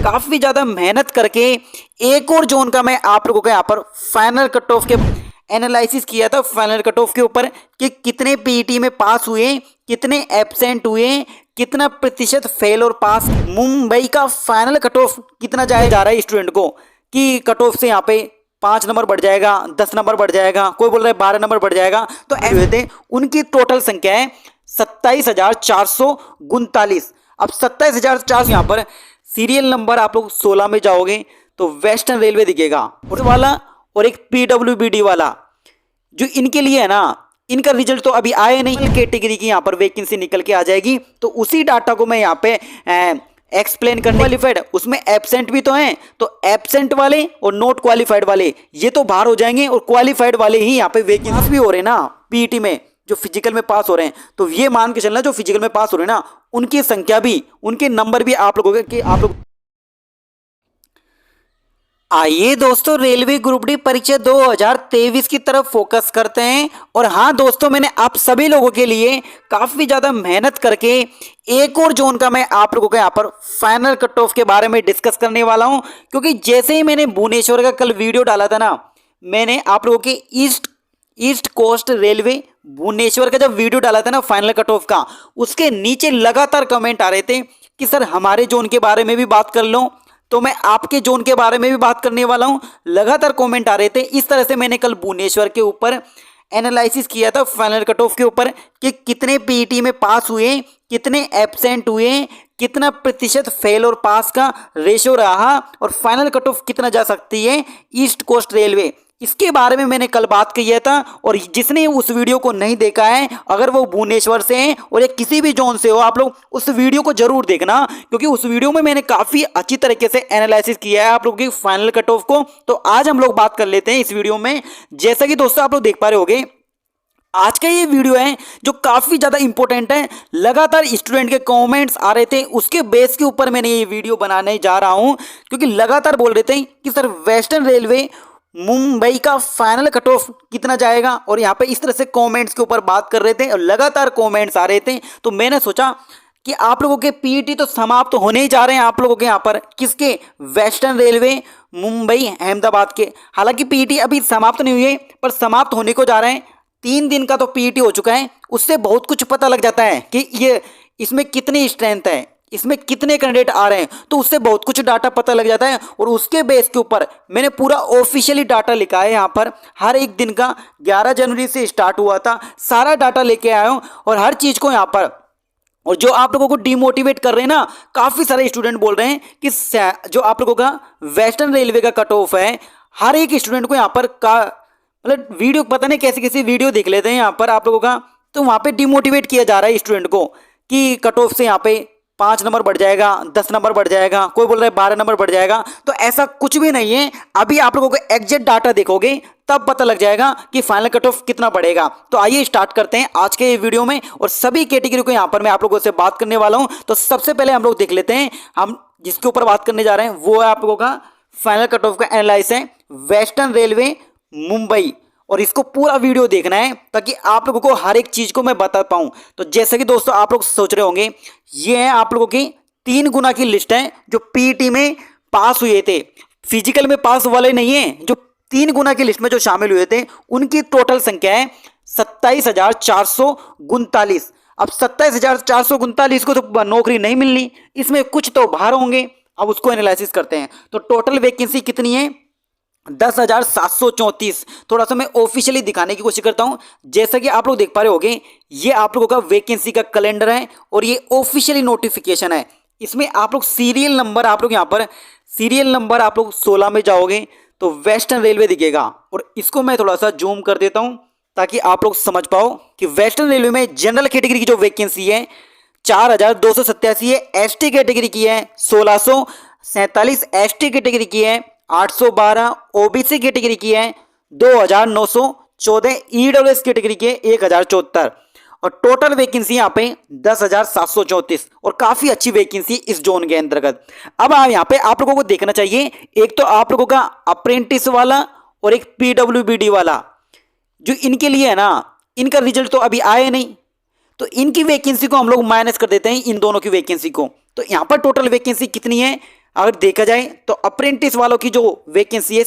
काफी ज्यादा मेहनत करके एक और जोन का मैं आप लोगों को यहाँ पर फाइनल कट ऑफ के एनालिसिस किया था, फाइनल कट ऑफ के ऊपर कि कितने पीईटी में पास हुए, कितने एब्सेंट हुए, कितना प्रतिशत फेल और पास। मुंबई का फाइनल कट ऑफ कितना जा रहा है स्टूडेंट को कि कट ऑफ से यहाँ पे 5 नंबर बढ़ जाएगा, 10 नंबर बढ़ जाएगा, कोई बोल रहा है 12 नंबर बढ़ जाएगा। तो ऐसे हुए थे। उनकी टोटल संख्या है 27,439। अब 27,400 यहाँ पर सीरियल नंबर आप लोग 16 में जाओगे तो वेस्टर्न रेलवे दिखेगा और वाला और एक पीडब्ल्यूबीडी वाला जो इनके लिए है ना, इनका रिजल्ट तो अभी आया नहीं। कैटेगरी की यहाँ पर वैकेंसी निकल के आ जाएगी तो उसी डाटा को मैं यहाँ पे एक्सप्लेन करने क्वालिफाइड, उसमें एब्सेंट भी तो हैं, तो एब्सेंट वाले और नॉट क्वालिफाइड वाले ये तो बाहर हो जाएंगे और क्वालिफाइड वाले ही यहाँ पे वैकेंसी भी हो रहे हैं ना पीईटी में, जो फिजिकल में पास हो रहे हैं। तो ये मान के चलना जो फिजिकल में पास हो रहे हैं ना उनकी संख्या भी, उनके नंबर भी आप लोगों के आप लोग। आइए दोस्तों रेलवे ग्रुप डी परीक्षा 2023 की तरफ फोकस करते हैं। और हाँ दोस्तों, मैंने आप सभी लोगों के लिए काफी ज्यादा मेहनत करके एक और जोन का मैं आप लोगों को यहाँ पर फाइनल कट ऑफ के बारे में डिस्कस करने वाला हूं, क्योंकि जैसे ही मैंने भुवनेश्वर का कल वीडियो डाला था ना, मैंने आप लोगों के ईस्ट कोस्ट रेलवे भुवनेश्वर का जब वीडियो डाला था ना फाइनल कट ऑफ का, उसके नीचे लगातार कमेंट आ रहे थे कि सर हमारे जोन के बारे में भी बात कर लो, तो मैं आपके जोन के बारे में भी बात करने वाला हूं। लगातार कमेंट आ रहे थे। इस तरह से मैंने कल भुवनेश्वर के ऊपर एनालिसिस किया था फाइनल कट ऑफ के ऊपर कि कितने पीईटी में पास हुए, कितने एब्सेंट हुए, कितना प्रतिशत फेल और पास का रेशियो रहा और फाइनल कट ऑफ कितना जा सकती है ईस्ट कोस्ट रेलवे। इसके बारे में मैंने कल बात किया था। और जिसने उस वीडियो को नहीं देखा है, अगर वो भुवनेश्वर से है और या किसी भी जोन से हो, आप लोग उस वीडियो को जरूर देखना, क्योंकि उस वीडियो में मैंने काफी अच्छी तरीके से एनालिसिस किया है आप लोगों की फाइनल कट ऑफ को। तो आज हम लोग बात कर लेते हैं इस वीडियो में। जैसा कि दोस्तों आप लोग देख पा रहे होंगे, आज का ये वीडियो है जो काफी ज्यादा इंपॉर्टेंट है। लगातार स्टूडेंट के कमेंट्स आ रहे थे, उसके बेस के ऊपर मैंने ये वीडियो बनाने जा रहा हूं, क्योंकि लगातार बोल रहे थे कि सर वेस्टर्न रेलवे मुंबई का फाइनल कट ऑफ कितना जाएगा, और यहाँ पे इस तरह से कमेंट्स के ऊपर बात कर रहे थे और लगातार कमेंट्स आ रहे थे। तो मैंने सोचा कि आप लोगों के पीईटी तो समाप्त तो होने ही जा रहे हैं आप लोगों के यहाँ पर, किसके, वेस्टर्न रेलवे मुंबई अहमदाबाद के। हालांकि पीईटी अभी समाप्त नहीं हुए पर समाप्त होने को जा रहे हैं। 3 दिन का तो पीईटी हो चुका है, उससे बहुत कुछ पता लग जाता है कि ये इसमें कितनी स्ट्रेंथ है, इसमें कितने कैंडिडेट आ रहे हैं, तो उससे बहुत कुछ डाटा पता लग जाता है। और उसके बेस के ऊपर मैंने पूरा ऑफिशियली डाटा लिखा है यहाँ पर। हर एक दिन का 11 जनवरी से स्टार्ट हुआ था, सारा डाटा लेके आया हूँ और हर चीज को यहाँ पर। और जो आप लोगों को डिमोटिवेट कर रहे हैं ना, काफी सारे स्टूडेंट बोल रहे हैं कि जो आप लोगों का वेस्टर्न रेलवे का कट ऑफ है, हर एक स्टूडेंट को यहाँ पर का मतलब वीडियो पता नहीं कैसे कैसे वीडियो देख लेते हैं यहाँ पर आप लोगों का, तो वहां पे डिमोटिवेट किया जा रहा है स्टूडेंट को कि कट ऑफ से यहाँ पे 5 नंबर बढ़ जाएगा, 10 नंबर बढ़ जाएगा, कोई बोल रहा है 12 नंबर बढ़ जाएगा। तो ऐसा कुछ भी नहीं है। अभी आप लोगों को एग्जैक्ट डाटा देखोगे तब पता लग जाएगा कि फाइनल कट ऑफ कितना बढ़ेगा। तो आइए स्टार्ट करते हैं आज के वीडियो में, और सभी कैटेगरी को यहाँ पर मैं आप लोगों से बात करने वाला हूँ। तो सबसे पहले हम लोग देख लेते हैं, हम जिसके ऊपर बात करने जा रहे हैं वो है आप लोगों का फाइनल कट ऑफ का एनालाइज है वेस्टर्न रेलवे मुंबई। और इसको पूरा वीडियो देखना है ताकि आप लोगों को हर एक चीज को मैं बता पाऊं। तो जैसे कि दोस्तों आप लोग सोच रहे होंगे, ये है आप लोगों की 3 गुना की लिस्ट है जो पीईटी में पास हुए थे। फिजिकल में पास वाले नहीं है, जो 3 गुना की लिस्ट में जो शामिल हुए थे उनकी टोटल संख्या है 27,439। अब 27,439 को तो नौकरी नहीं मिलनी, इसमें कुछ तो बाहर होंगे। अब उसको एनालिसिस करते हैं। तो टोटल वैकेंसी कितनी है, 10,734। थोड़ा सा मैं ऑफिशियली दिखाने की कोशिश करता हूं। जैसा कि आप लोग देख पा रहे होंगे, ये आप लोगों का वैकेंसी का कैलेंडर है और ये ऑफिशियली नोटिफिकेशन है। इसमें आप लोग सीरियल नंबर, आप लोग यहां पर सीरियल नंबर आप लोग 16 में जाओगे तो वेस्टर्न रेलवे दिखेगा। और इसको मैं थोड़ा सा जूम कर देता हूं ताकि आप लोग समझ पाओ कि वेस्टर्न रेलवे में जनरल कैटेगरी की जो वैकेंसी है 4,287 है, एसटी कैटेगरी की है 1,647, एसटी कैटेगरी की है 812, ओबीसी कैटेगरी की है 2,914, ईडब्ल्यूएस कैटेगरी की है 1,074 और टोटल वैकेंसी यहाँ पे 10,734 और काफी अच्छी वैकेंसी इस जोन के अंतर्गत। अब यहाँ पे आप लोगों को देखना चाहिए, एक तो आप लोगों का अप्रेंटिस वाला और एक पीडब्ल्यूबीडी वाला, जो इनके लिए है ना, इनका रिजल्ट तो अभी आया नहीं, तो इनकी वैकेंसी को हम लोग माइनस कर देते हैं इन दोनों की वैकेंसी को। तो यहाँ पर टोटल वैकेंसी कितनी है, अगर देखा जाए तो अप्रेंटिस वालों की जो वैकेंसी है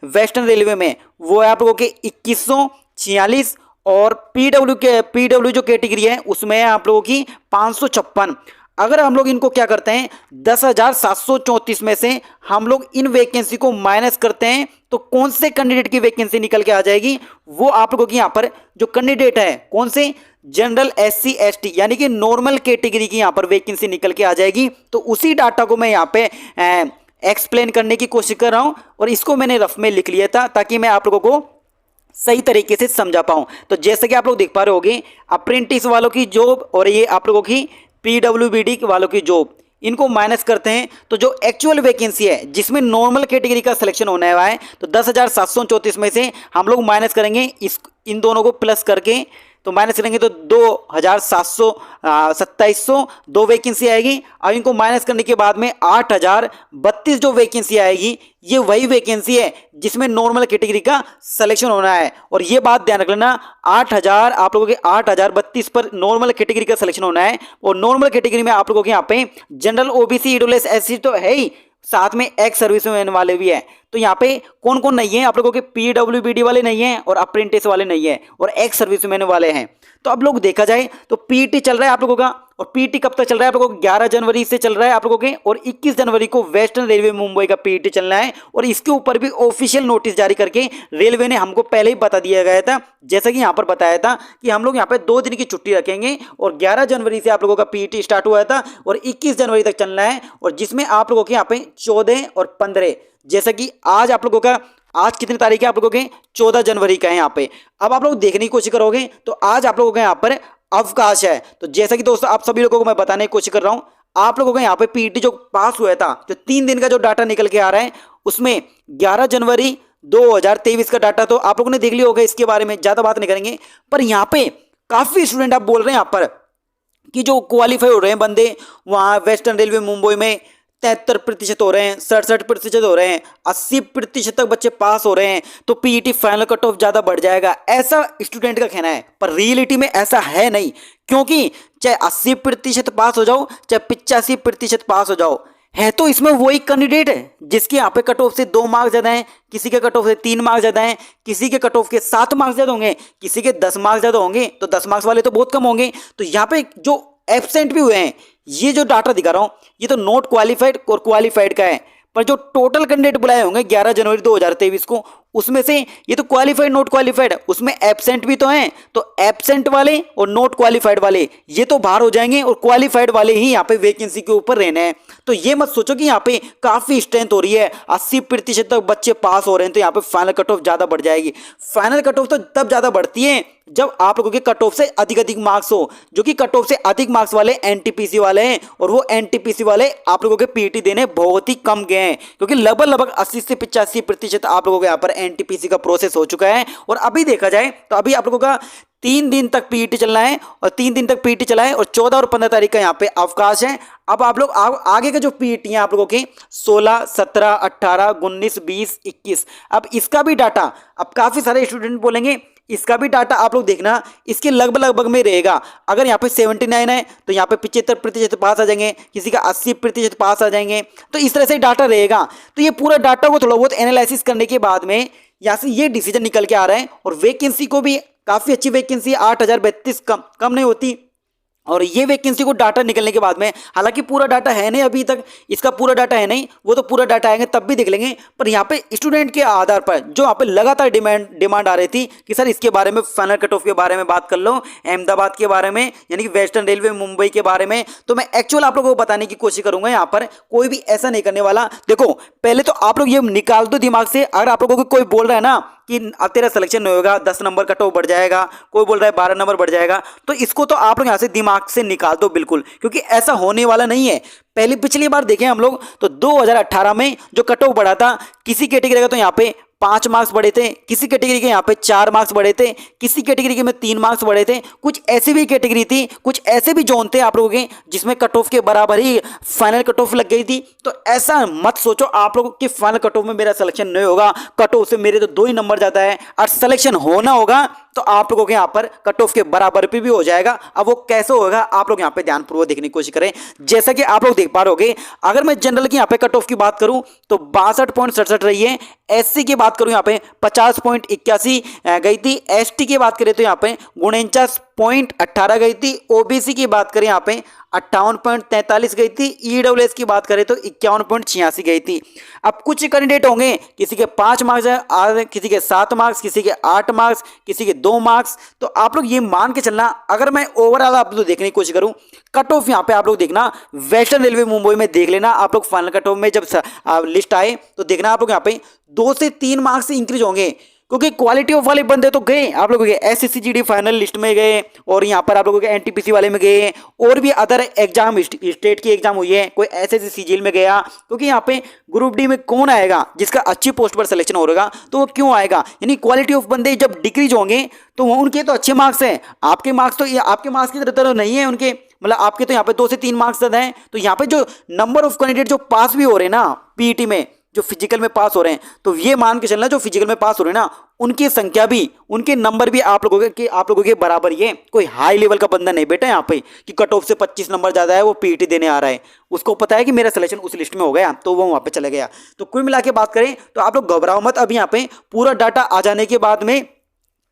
वेस्टर्न रेलवे में वो है आप लोगों के 2146 और पीडब्ल्यू जो कैटेगरी है उसमें है आप लोगों की 556। अगर हम लोग इनको क्या करते हैं 10,734 में से हम लोग इन वैकेंसी को माइनस करते हैं तो कौन से कैंडिडेट की वैकेंसी निकल के आ जाएगी, वो आप लोगों की यहाँ पर जो कैंडिडेट है कौन से जनरल SC ST यानी कि नॉर्मल कैटेगरी की यहाँ पर वैकेंसी निकल के आ जाएगी। तो उसी डाटा को मैं यहाँ पे एक्सप्लेन करने की कोशिश कर रहा हूँ और इसको मैंने रफ में लिख लिया था ताकि मैं आप लोगों को सही तरीके से समझा पाऊं। तो जैसे कि आप लोग देख पा रहे होगे अप्रेंटिस वालों की जॉब और ये आप लोगों की PWBD वालों की जॉब, इनको माइनस करते हैं तो जो एक्चुअल वैकेंसी है जिसमें नॉर्मल कैटेगरी का सिलेक्शन होने वाला है तो 10,734 में से हम लोग माइनस करेंगे इन दोनों को प्लस करके, तो माइनस करेंगे तो 2,727 दो वैकेंसी आएगी और इनको माइनस करने के बाद में 8,032 जो वैकेंसी आएगी ये वही वैकेंसी है जिसमें नॉर्मल कैटेगरी का सिलेक्शन होना है। और ये बात ध्यान रख लेना 8,000 आप लोगों के 8,032 पर नॉर्मल कैटेगरी का सिलेक्शन होना है और नॉर्मल कैटेगरी में आप लोगों के यहाँ पे जनरल OBC EWS SC तो है ही, साथ में एक्स सर्विसमैन वाले भी हैं। तो यहाँ पे कौन कौन नहीं है आप लोगों के PWBD वाले नहीं हैं और अप्रेंटिस वाले नहीं है और एक्स सर्विसमैन वाले हैं। तो अब लोग देखा जाए तो PET चल रहा है आप लोगों का और PET कब तक चल रहा है आप लोगों को 11 जनवरी से चल रहा है आप लोगों के और 21 जनवरी को वेस्टर्न रेलवे मुंबई का PET चलना है और इसके ऊपर भी ऑफिशियल नोटिस जारी करके रेलवे ने हमको पहले ही बता दिया गया था, जैसा कि यहाँ पर बताया था कि हम लोग यहाँ पे 2 दिन की छुट्टी रखेंगे और 11 जनवरी से आप लोगों का PET स्टार्ट हुआ था और 21 जनवरी तक चलना है और जिसमें आप लोगों के यहाँ पे 14 और 15, जैसा कि आज आप लोगों का आज कितनी तारीख है आप लोगों के 14 जनवरी का है यहाँ पे। अब आप लोग देखने की कोशिश करोगे तो आज आप लोगों के यहाँ पर अवकाश है। तो जैसा कि दोस्तों आप सभी लोगों को मैं बताने की कोशिश कर रहा हूँ, आप लोगों के यहाँ पे PET जो पास हुआ था जो 3 दिन का जो डाटा निकल के आ रहा है उसमें 11 जनवरी 2023 का डाटा तो आप लोगों ने देख लिया होगा, इसके बारे में ज़्यादा बात नहीं करेंगे। पर यहाँ पे काफ़ी स्टूडेंट आप बोल रहे हैं यहाँ पर कि जो क्वालिफाई हो रहे हैं बंदे वहाँ वेस्टर्न रेलवे मुंबई में 73% हो रहे हैं, 67% हो रहे हैं, 80% तक बच्चे पास हो रहे हैं तो PET फाइनल कट ऑफ ज़्यादा बढ़ जाएगा, ऐसा स्टूडेंट का कहना है। पर रियलिटी में ऐसा है नहीं, क्योंकि चाहे 80% पास हो जाओ चाहे 85% पास हो जाओ, है तो इसमें वही कैंडिडेट है जिसके यहाँ पे कट ऑफ से 2 मार्क्स ज़्यादा हैं, किसी के कट ऑफ से 3 मार्क्स ज़्यादा हैं, किसी के कट ऑफ के 7 मार्क्स ज़्यादा होंगे, किसी के 10 मार्क्स ज़्यादा होंगे, तो 10 मार्क्स वाले तो बहुत कम होंगे। तो यहाँ पे जो एब्सेंट भी हुए हैं, ये जो डाटा दिखा रहा हूँ ये तो नॉट क्वालिफाइड और क्वालिफाइड का है, पर जो टोटल कैंडिडेट बुलाए होंगे 11 जनवरी 2023 को उसमें से ये तो क्वालिफाइड नॉट क्वालिफाइड उसमें एब्सेंट भी तो हैं, तो एब्सेंट वाले और नॉट क्वालिफाइड वाले ये तो बाहर हो जाएंगे और क्वालिफाइड वाले ही यहाँ पे वैकेंसी के ऊपर रहने हैं। तो ये मत सोचो कि यहाँ पे काफी स्ट्रेंथ हो रही है, 80% तक बच्चे पास हो रहे हैं तो यहाँ पे फाइनल कट ऑफ ज्यादा बढ़ जाएगी। फाइनल कट ऑफ तो तब ज्यादा बढ़ती है जब आप लोगों के कट ऑफ से अधिक मार्क्स हो, जो कि कट ऑफ से अधिक मार्क्स वाले NTPC वाले हैं और वो NTPC वाले आप लोगों के PET देने बहुत ही कम गए हैं, क्योंकि लगभग 80 से 85% आप लोगों के यहाँ पर NTPC का प्रोसेस हो चुका है। और अभी देखा जाए तो अभी आप लोगों का 3 दिन तक PET चलना है और 3 दिन तक PET चला है और 14 और 15 तारीख का यहाँ पे अवकाश है। अब आप लोग आगे के जो PET हैं आप लोगों के 16, 17, 18, 19, 20, 21, अब इसका भी डाटा, अब काफ़ी सारे स्टूडेंट बोलेंगे इसका भी डाटा आप लोग देखना इसके लगभग में रहेगा। अगर यहाँ पे 79 है तो यहाँ पे 75% पास आ जाएंगे, किसी का 80% पास आ जाएंगे, तो इस तरह से डाटा रहेगा। तो ये पूरा डाटा को थोड़ा बहुत एनालिसिस करने के बाद में यहाँ से ये डिसीजन निकल के आ रहा है। और वैकेंसी को भी काफ़ी अच्छी वैकेंसी 8,032 कम नहीं होती। और ये वैकेंसी को डाटा निकलने के बाद में, हालांकि पूरा डाटा है नहीं अभी तक, इसका पूरा डाटा है नहीं, वो तो पूरा डाटा आएंगे तब भी देख लेंगे। पर यहाँ पे स्टूडेंट के आधार पर जो यहाँ पे लगातार डिमांड आ रही थी कि सर इसके बारे में फाइनल कट ऑफ के बारे में बात कर लो, अहमदाबाद के बारे में यानी कि वेस्टर्न रेलवे मुंबई के बारे में, तो मैं एक्चुअल आप लोगों को बताने की कोशिश करूंगा। यहाँ पर कोई भी ऐसा नहीं करने वाला। देखो पहले तो आप लोग ये निकाल दो दिमाग से, अगर आप लोगों को कोई बोल रहा है ना कि अब तेरा सिलेक्शन नहीं होगा, 10 नंबर कट ऑफ बढ़ जाएगा, कोई बोल रहा है 12 नंबर बढ़ जाएगा, तो इसको तो आप लोग यहाँ से दिमाग से निकाल दो बिल्कुल, क्योंकि ऐसा होने वाला नहीं है। पिछली बार देखें हम लोग तो 2018 में जो कट ऑफ बढ़ा था, किसी कैटेगरी का तो यहाँ पे 5 मार्क्स बढ़े थे, किसी कैटेगरी के यहाँ पे 4 मार्क्स बढ़े थे, किसी कैटेगरी के में 3 मार्क्स बढ़े थे, कुछ ऐसी भी कैटेगरी थी, कुछ ऐसे भी जोन थे आप लोगों के जिसमें कट ऑफ के बराबर ही फाइनल कट ऑफ लग गई थी। तो ऐसा मत सोचो आप लोगों के फाइनल कट ऑफ में मेरा सिलेक्शन नहीं होगा, कट ऑफ से मेरे तो 2 ही नंबर जाता है, और सिलेक्शन होना होगा तो आप लोगों के यहाँ पर कट ऑफ के बराबर पे भी हो जाएगा। अब वो कैसे होगा आप लोग यहाँ पे ध्यानपूर्वक देखने की कोशिश करें। जैसा कि आप लोग देख पा रहे हो, अगर मैं जनरल की यहाँ पे कट ऑफ की बात करूं तो 62.67 रही है। एससी की बात करूं यहाँ पे 50.81 गई थी। एसटी की बात करें तो यहाँ पे 49.18 गई थी। ओबीसी की बात करें यहाँ पे 58.43 गई थी। ईडब्ल्यूएस की बात करें तो 51.86 गई थी। अब कुछ कैंडिडेट होंगे, किसी के 5 मार्क्स है, किसी के 7 मार्क्स, किसी के 8 मार्क्स, किसी के 2 मार्क्स। तो आप लोग ये मान के चलना, अगर मैं ओवरऑल आप लोग देखने की कोशिश करूं कट ऑफ यहाँ पे आप लोग देखना, वेस्टर्न रेलवे मुंबई में देख लेना आप लोग। फाइनल कट ऑफ में जब लिस्ट आए तो देखना आप लोग यहाँ पे 2 से 3 मार्क्स से इंक्रीज होंगे, क्योंकि क्वालिटी ऑफ वाले बंदे तो गए आप लोगों के एसएससी जीडी फाइनल लिस्ट में गए, और यहाँ पर आप लोगों के एनटीपीसी वाले में गए, और भी अदर एग्जाम स्टेट की एग्जाम हुई है, कोई एसएससी सीजीएल में गया। क्योंकि यहाँ पे ग्रुप डी में कौन आएगा जिसका अच्छी पोस्ट पर सिलेक्शन होगा, तो वो क्यों आएगा, यानी क्वालिटी ऑफ बंदे जब डिक्रीज होंगे तो उनके तो अच्छे मार्क्स हैं, आपके मार्क्स तो आपके मार्क्स की तरह नहीं है उनके, मतलब आपके तो यहाँ पे 2 से 3 मार्क्स ज्यादा हैं। तो यहाँ पे जो नंबर ऑफ कैंडिडेट जो पास भी हो रहे हैं ना पीईटी में, जो फिजिकल में पास हो रहे हैं, तो ये मान के चलना जो फिजिकल में पास हो रहे हैं ना उनकी संख्या भी, उनके नंबर भी आप लोगों के बराबर ही है। कोई हाई लेवल का बंदा नहीं बेटा यहाँ पे कि कट ऑफ से 25 नंबर ज्यादा है वो पीईटी देने आ रहा है, उसको पता है कि मेरा सिलेक्शन उस लिस्ट में हो गया तो वो वहां पे चला गया। तो कुल मिला के बात करें तो आप लोग घबराओ मत, अब यहाँ पे पूरा डाटा आ जाने के बाद में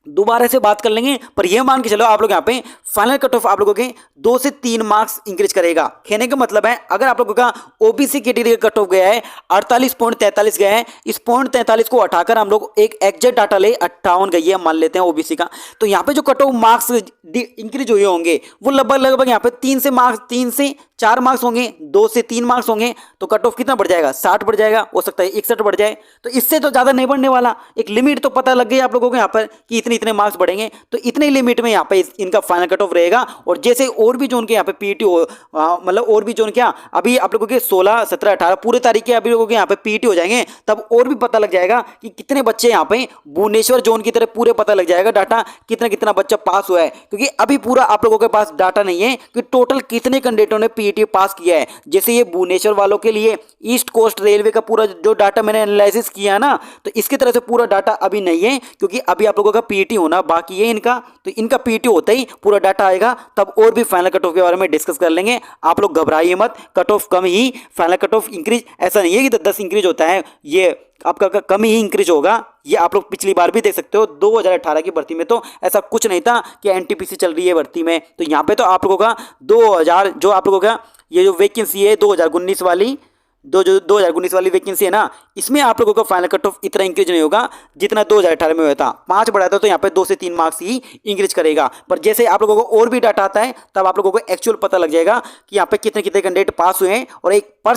दोबारा से बात कर लेंगे। पर ये मान के चलो आप लोग यहाँ पे फाइनल कट ऑफ आप लोगों के 2 से 3 मार्क्स इंक्रीज करेगा। कहने का मतलब है अगर आप लोगों का ओबीसी कैटेगरी का कट ऑफ गया है 48.43 गया है, इस 43 को हटाकर हम लोग एक एग्जैक्ट डाटा ले 58 गई है मान लेते हैं ओबीसी का, तो यहाँ पे जो कट ऑफ मार्क्स इंक्रीज हुए होंगे वो लगभग यहाँ पे 3 से 4 मार्क्स होंगे, 2 से 3 मार्क्स होंगे, तो कट ऑफ कितना बढ़ जाएगा, 60 बढ़ जाएगा, हो सकता है 61 बढ़ जाए। तो इससे तो ज्यादा नहीं बढ़ने वाला, एक लिमिट तो पता लग गई आप लोगों को यहाँ पर कि इतने मार्क्स बढ़ेंगे, तो इतने लिमिट में यहाँ पे इनका फाइनल कट ऑफ रहेगा। और जैसे और भी जो उनके यहाँ पे पीटी हो, मतलब और भी जो क्या अभी आप लोगों के 16, 17, 18 पूरे तारीख के अभी लोगों के यहाँ पे पीटी हो जाएंगे, तब और भी पता लग जाएगा कि कितने बच्चे यहाँ पे भुवनेश्वर जोन की तरह पूरे पता लग जाएगा डाटा कितना बच्चा पास हुआ है। क्योंकि अभी पूरा आप लोगों के पास डाटा नहीं है कि टोटल कितने कैंडिडेटों ने पीटी पास किया है। जैसे ये भुवनेश्वर वालों के लिए ईस्ट कोस्ट रेलवे का पूरा जो डाटा मैंने एनालिसिस किया ना, तो इसकी तरह से पूरा डाटा अभी नहीं है, क्योंकि अभी आप लोगों का पीटी होना बाकी है इनका। तो इनका पीटी होता ही पूरा डाटा आएगा, तब और भी फाइनल कट ऑफ के बारे में डिस्कस कर लेंगे। आप लोग घबराइए मत, कट ऑफ कम ही, फाइनल कट ऑफ इंक्रीज ऐसा नहीं है कि 10 इंक्रीज होता है, ये आपका कम ही इंक्रीज होगा। ये आप लोग पिछली बार भी देख सकते हो 2018 की भर्ती में तो ऐसा कुछ नहीं था कि एनटीपीसी चल रही है भर्ती में। तो यहाँ पे तो आप लोगों का 2000 जो आप लोगों का ये जो वैकेंसी है 2019 वाली, जो 2019 वाली वैकेंसी है ना, इसमें आप लोगों का फाइनल कट ऑफ इतना इंक्रीज नहीं होगा जितना 2018 में हुआ था। 5 बढ़ाया था तो यहाँ पे 2 से 3 मार्क्स ही इंक्रीज करेगा। पर जैसे आप लोगों को और भी डाटा आता है तब आप लोगों को एक्चुअल पता लग जाएगा कि यहाँ पे कितने कैंडिडेट पास हुए हैं, और एक पर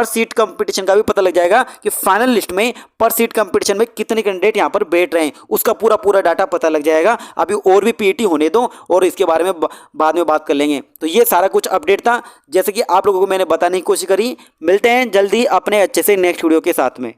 सीट कंपटीशन का भी पता लग जाएगा कि फाइनल लिस्ट में पर सीट कंपटीशन में कितने कैंडिडेट यहाँ पर बैठ रहे हैं, उसका पूरा डाटा पता लग जाएगा। अभी और भी पीटी होने दो और इसके बारे में बाद में बात कर लेंगे। तो ये सारा कुछ अपडेट था जैसे कि आप लोगों को मैंने बताने की कोशिश करी। मिलते हैं जल्दी अपने अच्छे से नेक्स्ट वीडियो के साथ में।